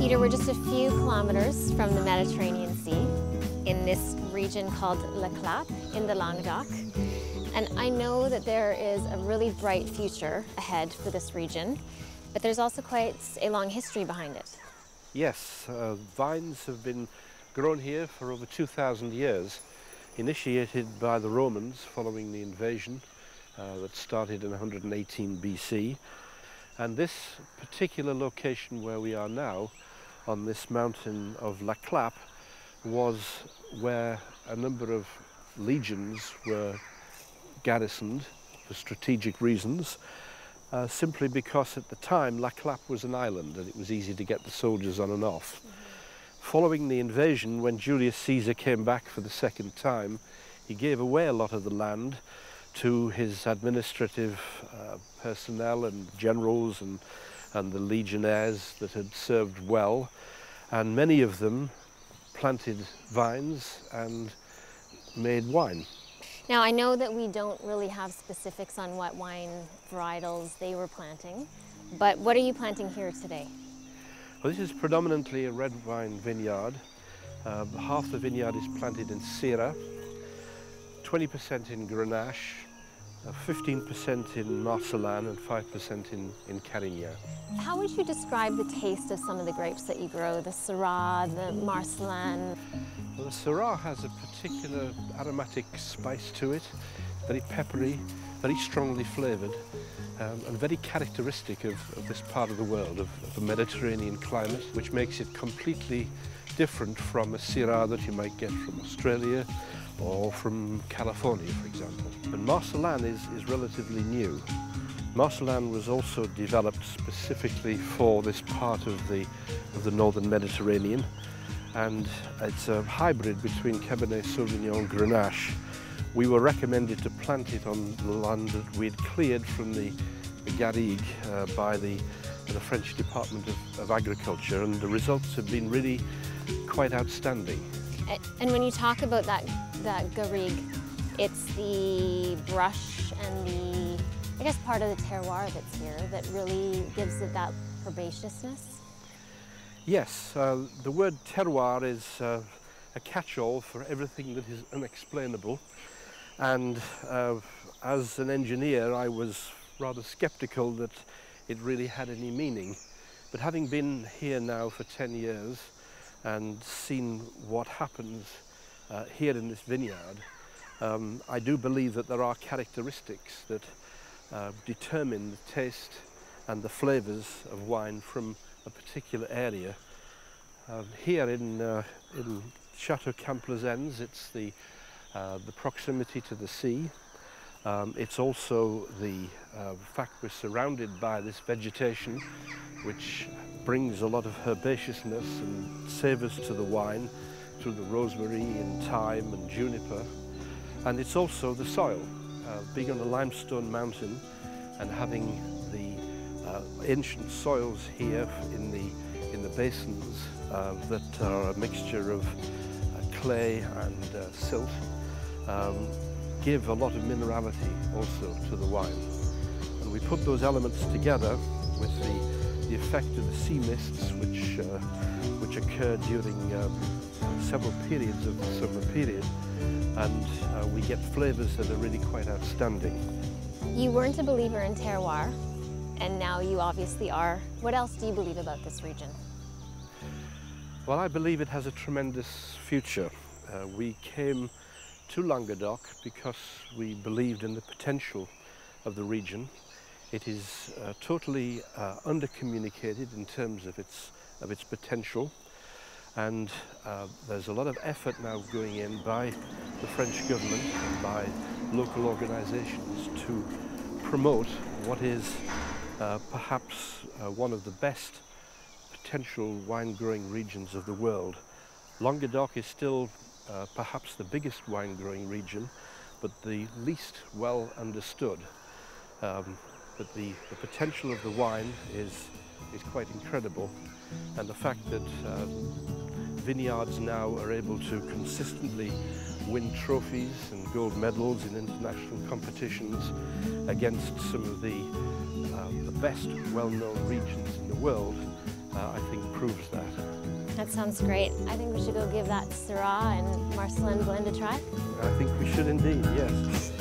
Peter, we're just a few kilometers from the Mediterranean Sea in this region called La Clappe in the Languedoc. And I know that there is a really bright future ahead for this region, but there's also quite a long history behind it. Yes, vines have been grown here for over 2,000 years, initiated by the Romans following the invasion that started in 118 BC. And this particular location where we are now, on this mountain of La Clappe, was where a number of legions were garrisoned for strategic reasons, simply because at the time La Clappe was an island and it was easy to get the soldiers on and off. Following the invasion, when Julius Caesar came back for the second time, he gave away a lot of the land to his administrative personnel and generals and the legionnaires that had served well, and many of them planted vines and made wine. Now, I know that we don't really have specifics on what wine varietals they were planting, but what are you planting here today? Well, this is predominantly a red wine vineyard. Half the vineyard is planted in Syrah, 20% in Grenache, 15% in Marselan and 5% in Carignan. How would you describe the taste of some of the grapes that you grow, the Syrah, the Marselan? Well, the Syrah has a particular aromatic spice to it, very peppery, very strongly flavoured, and very characteristic of this part of the world, of the Mediterranean climate, which makes it completely different from a Syrah that you might get from Australia or from California, for example. And Marselan is relatively new. Marselan was also developed specifically for this part of the northern Mediterranean, and it's a hybrid between Cabernet Sauvignon and Grenache. We were recommended to plant it on the land that we'd cleared from the garrigue by the French Department of Agriculture, and the results have been really quite outstanding. And when you talk about that garrigue, it's the brush and the, I guess, part of the terroir that's here that really gives it that herbaceousness? Yes, the word terroir is a catch-all for everything that is unexplainable. And as an engineer, I was rather skeptical that it really had any meaning. But having been here now for 10 years and seen what happens here in this vineyard, I do believe that there are characteristics that determine the taste and the flavours of wine from a particular area. Here in Château Camplazens, it's the proximity to the sea. It's also the fact we're surrounded by this vegetation, which brings a lot of herbaceousness and savours to the wine through the rosemary and thyme and juniper. And it's also the soil, being on a limestone mountain and having the ancient soils here in the basins that are a mixture of clay and silt, give a lot of minerality also to the wine. And we put those elements together with the effect of the sea mists which occur during several periods of the summer period, and we get flavours that are really quite outstanding. You weren't a believer in terroir, and now you obviously are. What else do you believe about this region? Well, I believe it has a tremendous future. We came to Languedoc because we believed in the potential of the region. It is totally undercommunicated in terms of its potential, and there's a lot of effort now going in by the French government and by local organisations to promote what is perhaps one of the best potential wine growing regions of the world. Languedoc is still perhaps the biggest wine growing region, but the least well understood. But the potential of the wine is quite incredible, and the fact that vineyards now are able to consistently win trophies and gold medals in international competitions against some of the best well-known regions in the world, I think proves that. That sounds great. I think we should go give that Syrah and Marcelin blend a try. I think we should indeed, yes.